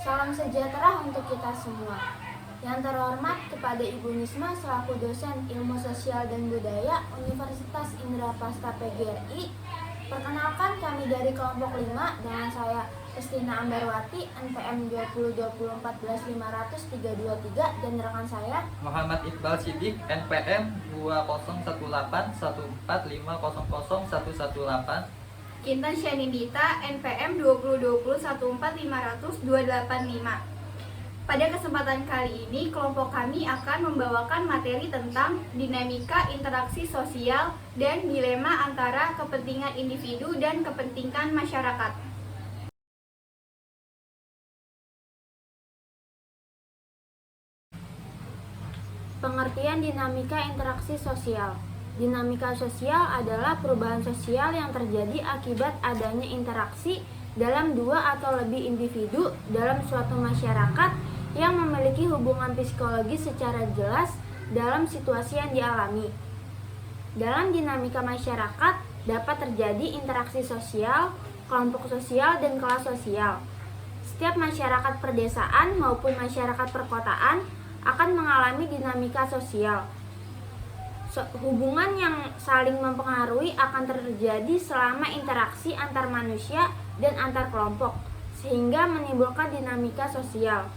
Salam sejahtera untuk kita semua. Yang terhormat kepada Ibu Nisma selaku dosen Ilmu Sosial dan Budaya Universitas Indraprasta PGRI. Perkenalkan, kami dari kelompok 5 dengan saya Estina Ambarwati, NPM 2020145323 dan rekan saya Muhammad Iqbal Siddiq, NPM 201814500118. Kintan Syanidita, NPM 202014500285. Pada kesempatan kali ini, kelompok kami akan membawakan materi tentang dinamika interaksi sosial dan dilema antara kepentingan individu dan kepentingan masyarakat. pengertian dinamika interaksi sosial. Dinamika sosial adalah perubahan sosial yang terjadi akibat adanya interaksi dalam dua atau lebih individu dalam suatu masyarakat yang memiliki hubungan psikologis secara jelas dalam situasi yang dialami. Dalam dinamika masyarakat dapat terjadi interaksi sosial, kelompok sosial, dan kelas sosial. Setiap masyarakat perdesaan maupun masyarakat perkotaan akan mengalami dinamika sosial. Hubungan yang saling mempengaruhi akan terjadi selama interaksi antar manusia dan antar kelompok, sehingga menimbulkan dinamika sosial.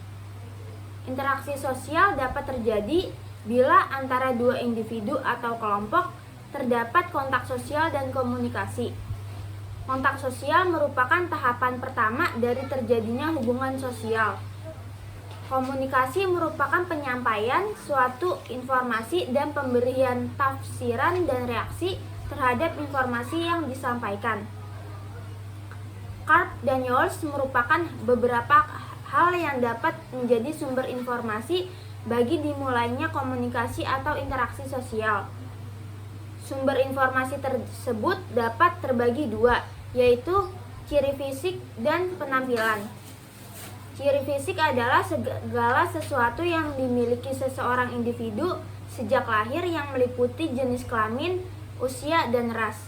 Interaksi sosial dapat terjadi bila antara dua individu atau kelompok terdapat kontak sosial dan komunikasi. Kontak sosial merupakan tahapan pertama dari terjadinya hubungan sosial. Komunikasi merupakan penyampaian suatu informasi dan pemberian tafsiran dan reaksi terhadap informasi yang disampaikan. Karp dan Yours merupakan beberapa hal yang dapat menjadi sumber informasi bagi dimulainya komunikasi atau interaksi sosial. Sumber informasi tersebut dapat terbagi dua, yaitu ciri fisik dan penampilan. Ciri fisik adalah segala sesuatu yang dimiliki seseorang individu sejak lahir yang meliputi jenis kelamin, usia, dan ras.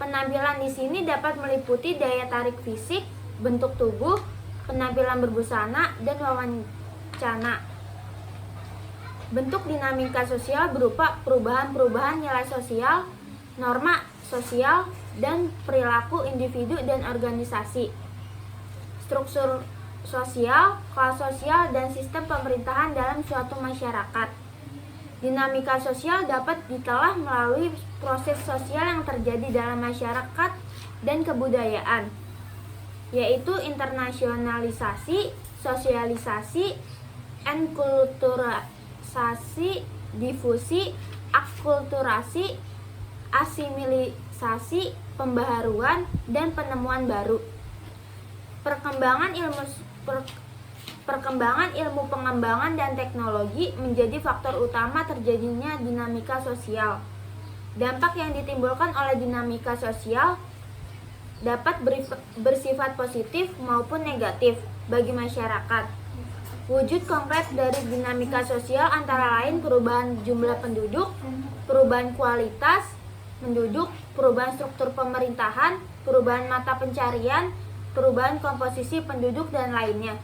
Penampilan di sini dapat meliputi daya tarik fisik, bentuk tubuh, penampilan berbusana, dan wawancana. Bentuk dinamika sosial berupa perubahan-perubahan nilai sosial, norma sosial, dan perilaku individu dan organisasi. Struktur sosial, kelas sosial, dan sistem pemerintahan dalam suatu masyarakat. Dinamika sosial dapat ditelah melalui proses sosial yang terjadi dalam masyarakat dan kebudayaan, yaitu internasionalisasi, sosialisasi, enkulturasi, difusi, akulturasi, asimilisasi, pembaharuan, dan penemuan baru. Perkembangan ilmu pengembangan dan teknologi menjadi faktor utama terjadinya dinamika sosial. Dampak yang ditimbulkan oleh dinamika sosial dapat bersifat positif maupun negatif bagi masyarakat. Wujud konkret dari dinamika sosial antara lain perubahan jumlah penduduk, perubahan kualitas penduduk, perubahan struktur pemerintahan, perubahan mata pencarian, perubahan komposisi penduduk, dan lainnya.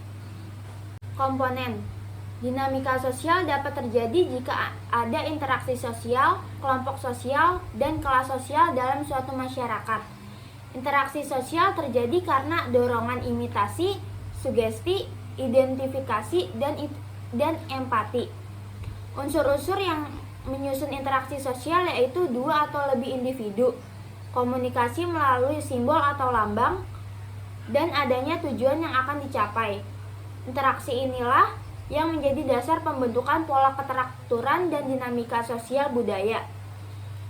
Komponen dinamika sosial dapat terjadi jika ada interaksi sosial, kelompok sosial, dan kelas sosial dalam suatu masyarakat. Interaksi sosial terjadi karena dorongan imitasi, sugesti, identifikasi, dan empati. Unsur-unsur yang menyusun interaksi sosial yaitu dua atau lebih individu, komunikasi melalui simbol atau lambang, dan adanya tujuan yang akan dicapai. Interaksi inilah yang menjadi dasar pembentukan pola keteraturan dan dinamika sosial budaya.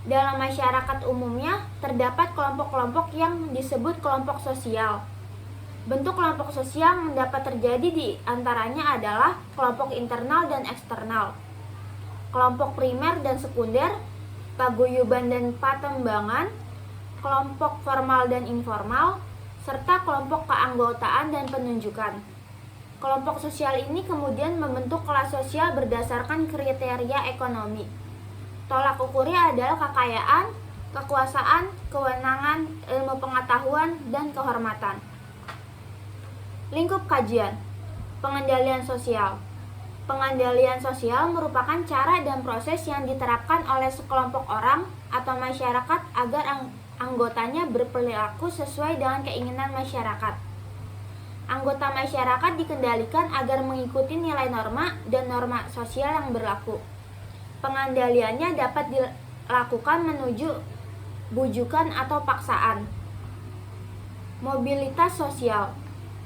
Dalam masyarakat umumnya, terdapat kelompok-kelompok yang disebut kelompok sosial. Bentuk kelompok sosial yang dapat terjadi di antaranya adalah kelompok internal dan eksternal, kelompok primer dan sekunder, paguyuban dan patembangan, kelompok formal dan informal, serta kelompok keanggotaan dan penunjukan. Kelompok sosial ini kemudian membentuk kelas sosial berdasarkan kriteria ekonomi. Tolak ukurnya adalah kekayaan, kekuasaan, kewenangan, ilmu pengetahuan, dan kehormatan. Lingkup kajian. Pengendalian sosial. Pengendalian sosial merupakan cara dan proses yang diterapkan oleh sekelompok orang atau masyarakat agar anggotanya berperilaku sesuai dengan keinginan masyarakat. Anggota masyarakat dikendalikan agar mengikuti nilai norma dan norma sosial yang berlaku. Pengendaliannya dapat dilakukan menuju bujukan atau paksaan. Mobilitas sosial.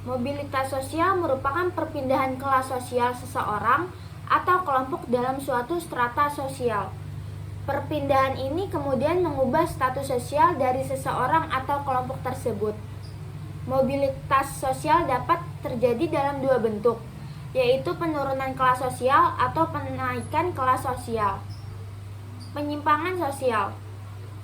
Mobilitas sosial merupakan perpindahan kelas sosial seseorang atau kelompok dalam suatu strata sosial. Perpindahan ini kemudian mengubah status sosial dari seseorang atau kelompok tersebut. Mobilitas sosial dapat terjadi dalam dua bentuk, yaitu penurunan kelas sosial atau penaikan kelas sosial. Penyimpangan sosial.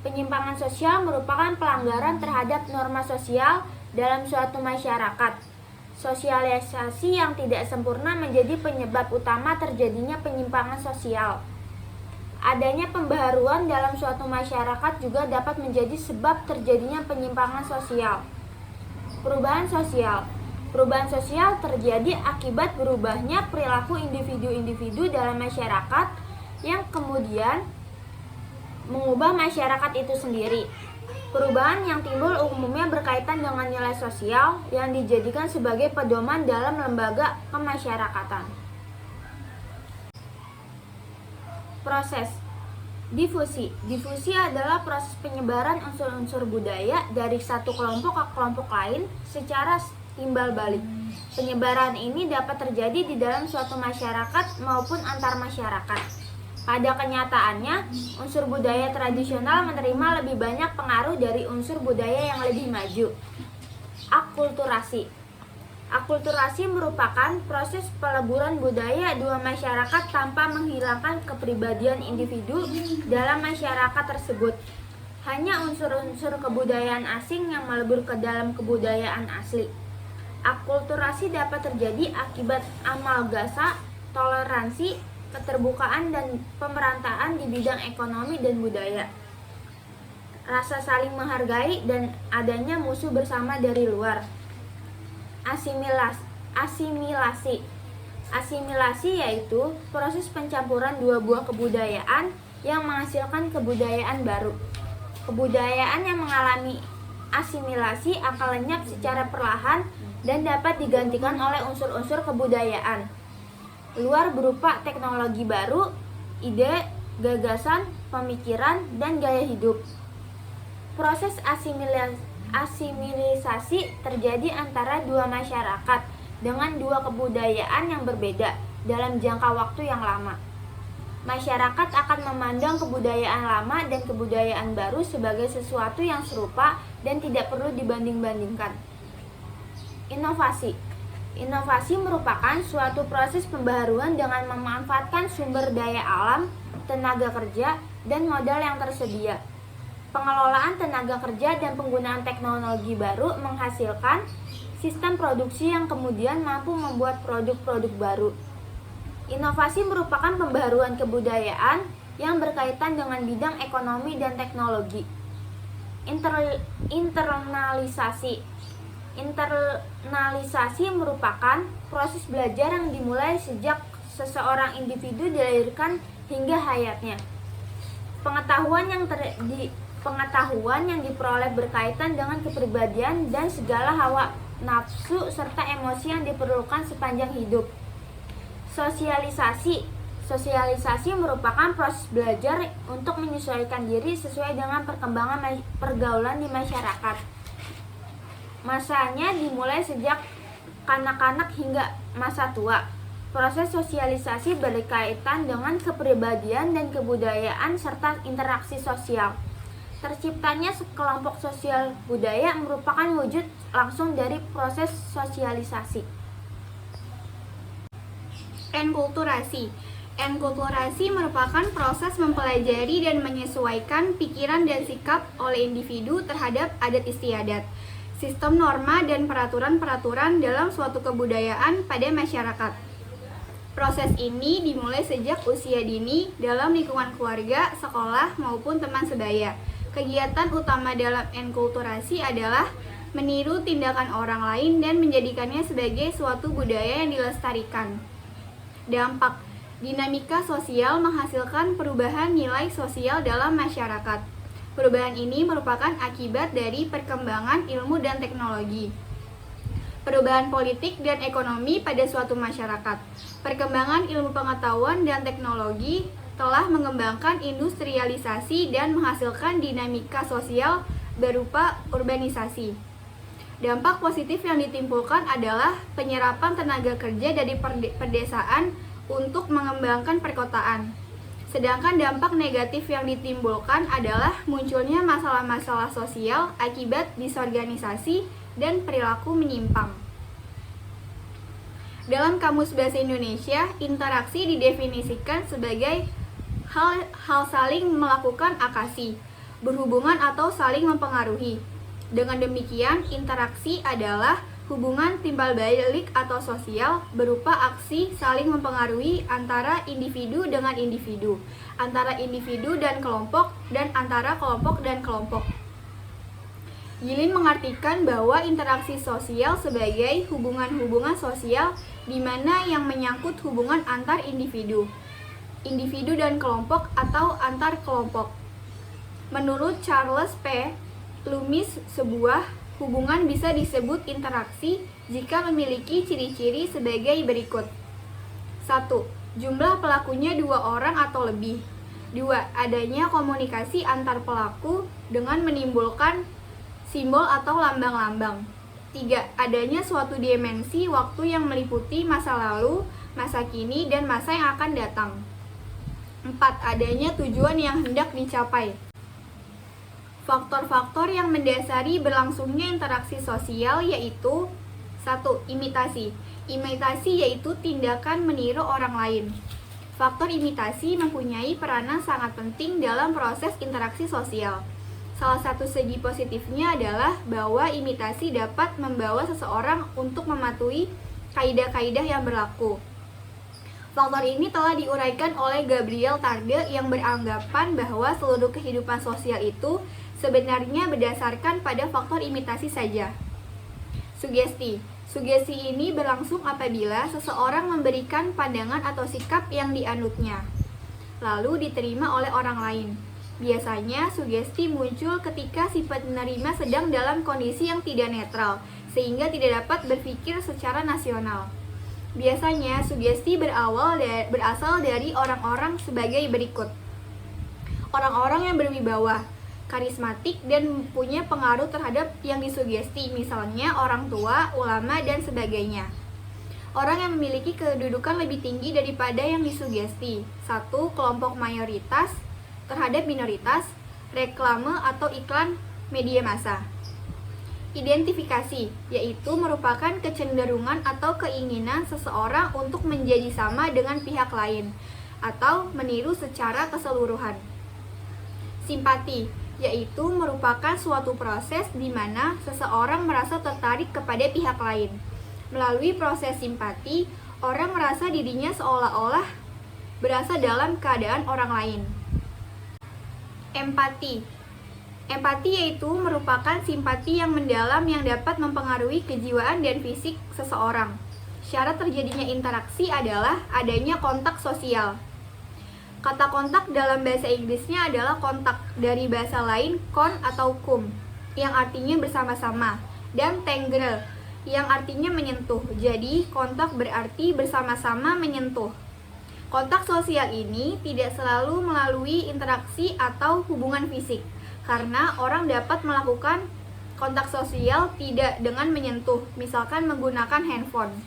Penyimpangan sosial merupakan pelanggaran terhadap norma sosial dalam suatu masyarakat. Sosialisasi yang tidak sempurna menjadi penyebab utama terjadinya penyimpangan sosial. Adanya pembaharuan dalam suatu masyarakat juga dapat menjadi sebab terjadinya penyimpangan sosial. Perubahan sosial. Perubahan sosial terjadi akibat berubahnya perilaku individu-individu dalam masyarakat yang kemudian mengubah masyarakat itu sendiri. Perubahan yang timbul umumnya berkaitan dengan nilai sosial yang dijadikan sebagai pedoman dalam lembaga kemasyarakatan. Proses difusi. Difusi adalah proses penyebaran unsur-unsur budaya dari satu kelompok ke kelompok lain secara timbal balik. Penyebaran ini dapat terjadi di dalam suatu masyarakat maupun antar masyarakat. Pada kenyataannya, unsur budaya tradisional menerima lebih banyak pengaruh dari unsur budaya yang lebih maju. Akulturasi. Akulturasi merupakan proses peleburan budaya dua masyarakat tanpa menghilangkan kepribadian individu dalam masyarakat tersebut. Hanya unsur-unsur kebudayaan asing yang melebur ke dalam kebudayaan asli. Akulturasi dapat terjadi akibat amalgasa, toleransi, keterbukaan dan pemerantaan di bidang ekonomi dan budaya. Rasa saling menghargai dan adanya musuh bersama dari luar. Asimilasi. Asimilasi yaitu proses pencampuran dua buah kebudayaan yang menghasilkan kebudayaan baru. Kebudayaan yang mengalami asimilasi akan lenyap secara perlahan dan dapat digantikan oleh unsur-unsur kebudayaan luar berupa teknologi baru, ide, gagasan, pemikiran, dan gaya hidup. Proses asimilisasi terjadi antara dua masyarakat dengan dua kebudayaan yang berbeda dalam jangka waktu yang lama. Masyarakat akan memandang kebudayaan lama dan kebudayaan baru sebagai sesuatu yang serupa dan tidak perlu dibanding-bandingkan. Inovasi. Inovasi merupakan suatu proses pembaharuan dengan memanfaatkan sumber daya alam, tenaga kerja, dan modal yang tersedia. Pengelolaan tenaga kerja dan penggunaan teknologi baru menghasilkan sistem produksi yang kemudian mampu membuat produk-produk baru. Inovasi merupakan pembaharuan kebudayaan yang berkaitan dengan bidang ekonomi dan teknologi. Internalisasi. Internalisasi merupakan proses belajar yang dimulai sejak seseorang individu dilahirkan hingga hayatnya. Pengetahuan yang diperoleh berkaitan dengan kepribadian dan segala hawa nafsu serta emosi yang diperlukan sepanjang hidup. Sosialisasi. Sosialisasi merupakan proses belajar untuk menyesuaikan diri sesuai dengan perkembangan pergaulan di masyarakat. Masanya dimulai sejak kanak-kanak hingga masa tua. Proses sosialisasi berkaitan dengan kepribadian dan kebudayaan serta interaksi sosial. Terciptanya sekelompok sosial budaya merupakan wujud langsung dari proses sosialisasi. Enkulturasi. Enkulturasi merupakan proses mempelajari dan menyesuaikan pikiran dan sikap oleh individu terhadap adat istiadat, sistem norma dan peraturan-peraturan dalam suatu kebudayaan pada masyarakat. Proses ini dimulai sejak usia dini dalam lingkungan keluarga, sekolah, maupun teman sebaya. Kegiatan utama dalam enkulturasi adalah meniru tindakan orang lain dan menjadikannya sebagai suatu budaya yang dilestarikan. Dampak dinamika sosial menghasilkan perubahan nilai sosial dalam masyarakat. Perubahan ini merupakan akibat dari perkembangan ilmu dan teknologi. Perubahan politik dan ekonomi pada suatu masyarakat. Perkembangan ilmu pengetahuan dan teknologi telah mengembangkan industrialisasi dan menghasilkan dinamika sosial berupa urbanisasi. Dampak positif yang ditimbulkan adalah penyerapan tenaga kerja dari pedesaan untuk mengembangkan perkotaan. Sedangkan dampak negatif yang ditimbulkan adalah munculnya masalah-masalah sosial akibat disorganisasi dan perilaku menyimpang. Dalam Kamus Bahasa Indonesia, interaksi didefinisikan sebagai hal saling melakukan akasi, berhubungan atau saling mempengaruhi. Dengan demikian, interaksi adalah hubungan timbal balik atau sosial berupa aksi saling mempengaruhi antara individu dengan individu, antara individu dan antara kelompok dan kelompok. Gilin mengartikan bahwa interaksi sosial sebagai hubungan-hubungan sosial di mana yang menyangkut hubungan antar individu dan kelompok atau antar kelompok. Menurut Charles P. Loomis, sebuah hubungan bisa disebut interaksi jika memiliki ciri-ciri sebagai berikut. 1. Jumlah pelakunya 2 orang atau lebih. 2. Adanya komunikasi antar pelaku dengan menimbulkan simbol atau lambang-lambang. 3. Adanya suatu dimensi waktu yang meliputi masa lalu, masa kini, dan masa yang akan datang. 4. Adanya tujuan yang hendak dicapai. Faktor-faktor yang mendasari berlangsungnya interaksi sosial yaitu 1. Imitasi. Imitasi yaitu tindakan meniru orang lain. Faktor imitasi mempunyai peranan sangat penting dalam proses interaksi sosial. Salah satu segi positifnya adalah bahwa imitasi dapat membawa seseorang untuk mematuhi kaidah-kaidah yang berlaku. Faktor ini telah diuraikan oleh Gabriel Tarde yang beranggapan bahwa seluruh kehidupan sosial itu sebenarnya berdasarkan pada faktor imitasi saja. Sugesti. Sugesti ini berlangsung apabila seseorang memberikan pandangan atau sikap yang dianutnya, lalu diterima oleh orang lain. Biasanya sugesti muncul ketika si penerima sedang dalam kondisi yang tidak netral, sehingga tidak dapat berpikir secara nasional. Biasanya sugesti berasal dari orang-orang sebagai berikut. Orang-orang yang berwibawa, karismatik, dan punya pengaruh terhadap yang disugesti, misalnya orang tua, ulama, dan sebagainya. Orang yang memiliki kedudukan lebih tinggi daripada yang disugesti. 1. Kelompok mayoritas terhadap minoritas, reklame atau iklan media massa. Identifikasi, yaitu merupakan kecenderungan atau keinginan seseorang untuk menjadi sama dengan pihak lain, atau meniru secara keseluruhan. Simpati, yaitu merupakan suatu proses di mana seseorang merasa tertarik kepada pihak lain. Melalui proses simpati, orang merasa dirinya seolah-olah berasa dalam keadaan orang lain. Empati. Empati yaitu merupakan simpati yang mendalam yang dapat mempengaruhi kejiwaan dan fisik seseorang. Syarat terjadinya interaksi adalah adanya kontak sosial. Kata kontak dalam bahasa Inggrisnya adalah kontak, dari bahasa lain kon atau cum, yang artinya bersama-sama, dan tengre, yang artinya menyentuh. Jadi, kontak berarti bersama-sama menyentuh. Kontak sosial ini tidak selalu melalui interaksi atau hubungan fisik, karena orang dapat melakukan kontak sosial tidak dengan menyentuh, misalkan menggunakan handphone.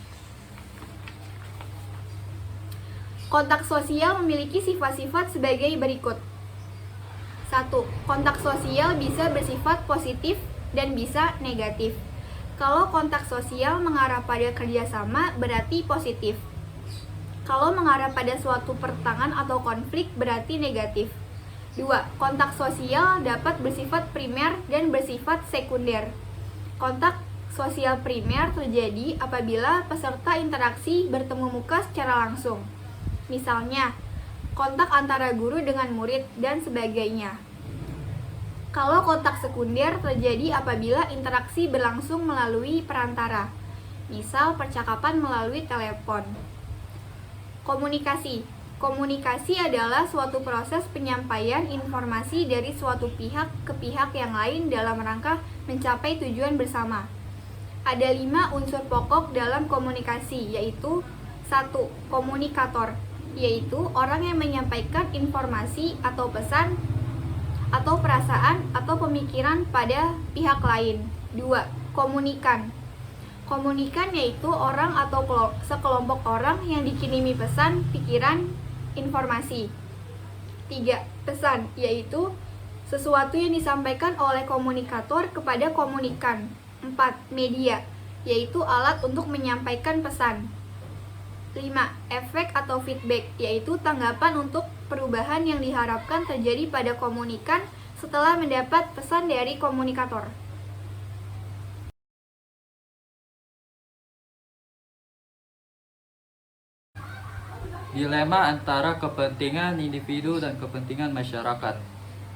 Kontak sosial memiliki sifat-sifat sebagai berikut. 1. Kontak sosial bisa bersifat positif dan bisa negatif. Kalau kontak sosial mengarah pada kerjasama berarti positif. Kalau mengarah pada suatu pertentangan atau konflik berarti negatif. 2. Kontak sosial dapat bersifat primer dan bersifat sekunder. Kontak sosial primer terjadi apabila peserta interaksi bertemu muka secara langsung. Misalnya, kontak antara guru dengan murid dan sebagainya. Kalau kontak sekunder terjadi apabila interaksi berlangsung melalui perantara, misal percakapan melalui telepon. Komunikasi. Komunikasi adalah suatu proses penyampaian informasi dari suatu pihak ke pihak yang lain dalam rangka mencapai tujuan bersama. Ada 5 unsur pokok dalam komunikasi, yaitu 1. Komunikator, yaitu orang yang menyampaikan informasi atau pesan atau perasaan atau pemikiran pada pihak lain. 2. Komunikan. Komunikan yaitu orang atau sekelompok orang yang dikirimi pesan, pikiran, informasi. 3. Pesan, yaitu sesuatu yang disampaikan oleh komunikator kepada komunikan. 4. Media, yaitu alat untuk menyampaikan pesan. 5. Efek atau feedback, yaitu tanggapan untuk perubahan yang diharapkan terjadi pada komunikan setelah mendapat pesan dari komunikator. Dilema antara kepentingan individu dan kepentingan masyarakat.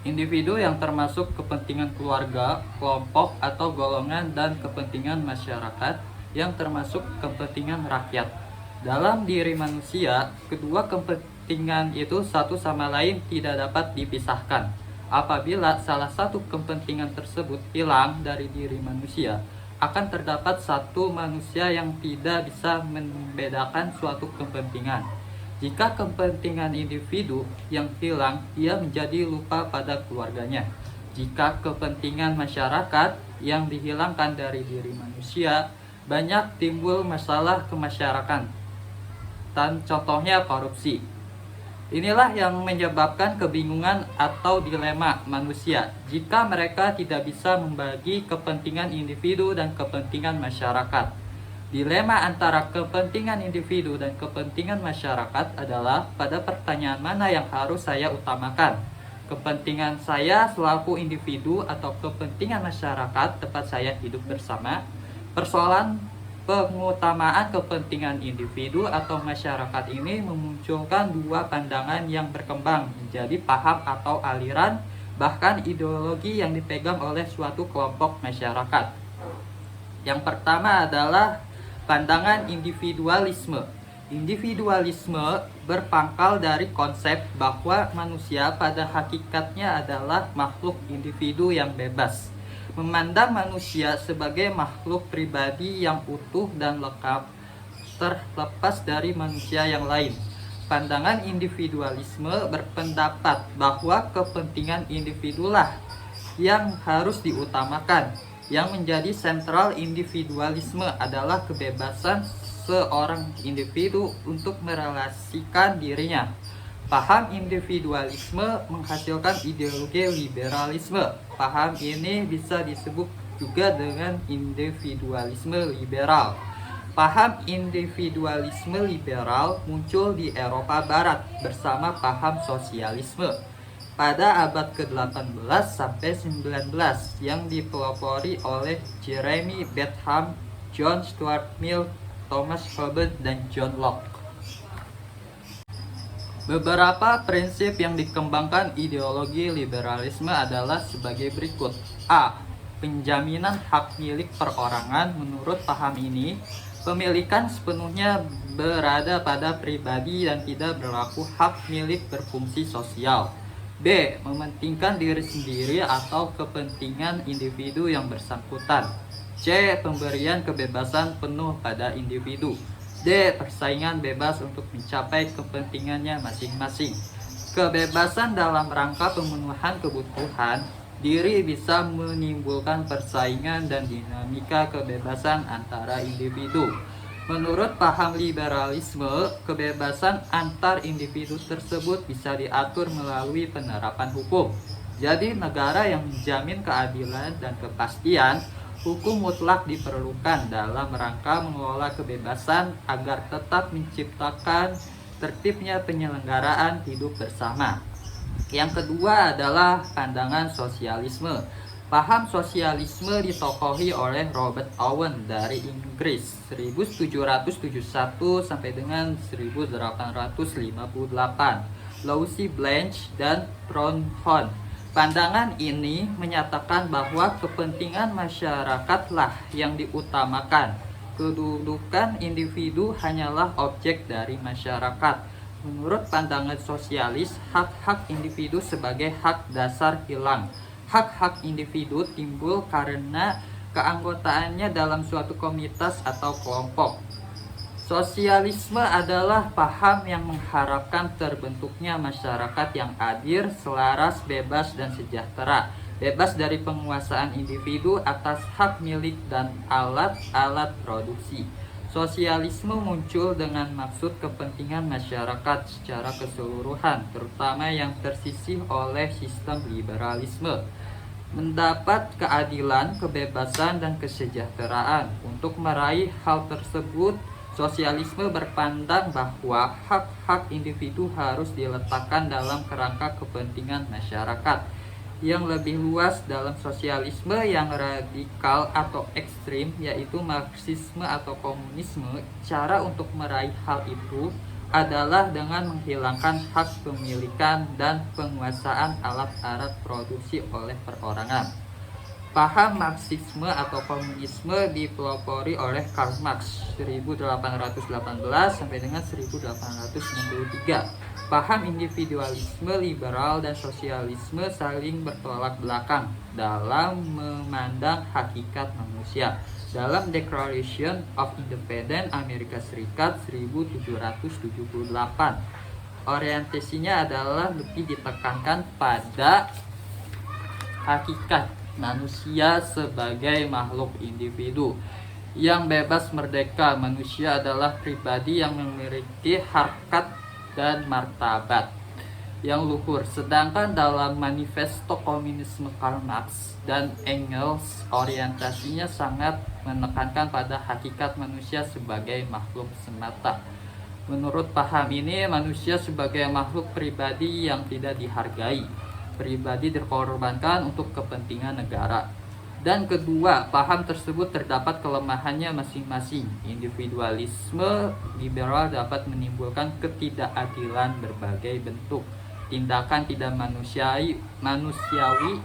Individu yang termasuk kepentingan keluarga, kelompok atau golongan, dan kepentingan masyarakat yang termasuk kepentingan rakyat. Dalam diri manusia, kedua kepentingan itu satu sama lain tidak dapat dipisahkan. Apabila salah satu kepentingan tersebut hilang dari diri manusia, akan terdapat satu manusia yang tidak bisa membedakan suatu kepentingan. Jika kepentingan individu yang hilang, ia menjadi lupa pada keluarganya. Jika kepentingan masyarakat yang dihilangkan dari diri manusia, banyak timbul masalah kemasyarakatan. Dan contohnya korupsi. Inilah yang menyebabkan kebingungan atau dilema manusia jika mereka tidak bisa membagi kepentingan individu dan kepentingan masyarakat. Dilema antara kepentingan individu dan kepentingan masyarakat adalah pada pertanyaan mana yang harus saya utamakan. Kepentingan saya selaku individu atau kepentingan masyarakat tempat saya hidup bersama. Persoalan pengutamaan kepentingan individu atau masyarakat ini memunculkan dua pandangan yang berkembang menjadi paham atau aliran, bahkan ideologi yang dipegang oleh suatu kelompok masyarakat. Yang pertama adalah pandangan individualisme. Individualisme berpangkal dari konsep bahwa manusia pada hakikatnya adalah makhluk individu yang bebas. Memandang manusia sebagai makhluk pribadi yang utuh dan lengkap, terlepas dari manusia yang lain. Pandangan individualisme berpendapat bahwa kepentingan individulah yang harus diutamakan. Yang menjadi sentral individualisme adalah kebebasan seorang individu untuk merelasikan dirinya. Paham individualisme menghasilkan ideologi liberalisme. Paham ini bisa disebut juga dengan individualisme liberal. Paham individualisme liberal muncul di Eropa Barat bersama paham sosialisme pada abad ke-18 sampai 19 yang dipelopori oleh Jeremy Bentham, John Stuart Mill, Thomas Hobbes, dan John Locke. Beberapa prinsip yang dikembangkan ideologi liberalisme adalah sebagai berikut. A. Penjaminan hak milik perorangan. Menurut paham ini, pemilikan sepenuhnya berada pada pribadi dan tidak berlaku hak milik berfungsi sosial. B. Mementingkan diri sendiri atau kepentingan individu yang bersangkutan. C. Pemberian kebebasan penuh pada individu. D. Persaingan bebas untuk mencapai kepentingannya masing-masing. Kebebasan dalam rangka pemenuhan kebutuhan diri bisa menimbulkan persaingan dan dinamika kebebasan antara individu. Menurut paham liberalisme, kebebasan antar individu tersebut bisa diatur melalui penerapan hukum. Jadi negara yang menjamin keadilan dan kepastian hukum mutlak diperlukan dalam rangka mengelola kebebasan agar tetap menciptakan tertibnya penyelenggaraan hidup bersama. Yang kedua adalah pandangan sosialisme. Paham sosialisme ditokohi oleh Robert Owen dari Inggris 1771 sampai dengan 1858, Louis Blanche dan Proudhon Pandangan ini menyatakan bahwa kepentingan masyarakatlah yang diutamakan. Kedudukan individu hanyalah objek dari masyarakat. Menurut pandangan sosialis, hak-hak individu sebagai hak dasar hilang. Hak-hak individu timbul karena keanggotaannya dalam suatu komunitas atau kelompok. Sosialisme adalah paham yang mengharapkan terbentuknya masyarakat yang adil, selaras, bebas, dan sejahtera. Bebas dari penguasaan individu atas hak milik dan alat-alat produksi. Sosialisme muncul dengan maksud kepentingan masyarakat secara keseluruhan, terutama yang tersisih oleh sistem liberalisme. Mendapat keadilan, kebebasan, dan kesejahteraan. Untuk meraih hal tersebut, sosialisme berpandang bahwa hak-hak individu harus diletakkan dalam kerangka kepentingan masyarakat. Yang lebih luas dalam sosialisme yang radikal atau ekstrim, yaitu Marxisme atau komunisme, cara untuk meraih hal itu adalah dengan menghilangkan hak pemilikan dan penguasaan alat-alat produksi oleh perorangan. Paham Marxisme atau komunisme dipelopori oleh Karl Marx 1818 sampai dengan 1863. Paham individualisme, liberal, dan sosialisme saling bertolak belakang dalam memandang hakikat manusia. Dalam Declaration of Independence Amerika Serikat 1778, orientasinya adalah lebih ditekankan pada hakikat manusia sebagai makhluk individu yang bebas merdeka. Manusia adalah pribadi yang memiliki harkat dan martabat yang luhur. Sedangkan dalam manifesto komunisme Karl Marx dan Engels, orientasinya sangat menekankan pada hakikat manusia sebagai makhluk semata. Menurut paham ini, manusia sebagai makhluk pribadi yang tidak dihargai, pribadi dikorbankan untuk kepentingan negara. Dan kedua, paham tersebut terdapat kelemahannya masing-masing. Individualisme liberal dapat menimbulkan ketidakadilan berbagai bentuk, tindakan tidak manusiawi,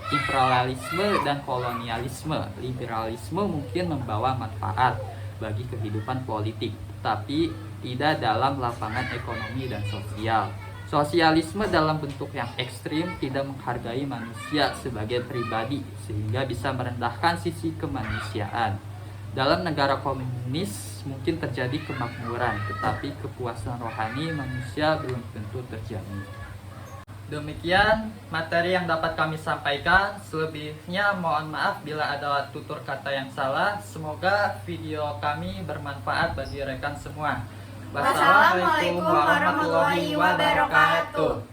imperialisme dan kolonialisme. Liberalisme mungkin membawa manfaat bagi kehidupan politik, tapi tidak dalam lapangan ekonomi dan sosial. Sosialisme dalam bentuk yang ekstrim tidak menghargai manusia sebagai pribadi sehingga bisa merendahkan sisi kemanusiaan. Dalam negara komunis mungkin terjadi kemakmuran, tetapi kepuasan rohani manusia belum tentu terjamin. Demikian materi yang dapat kami sampaikan. Selebihnya mohon maaf bila ada tutur kata yang salah. Semoga video kami bermanfaat bagi rekan semua. Wassalamualaikum warahmatullahi wabarakatuh.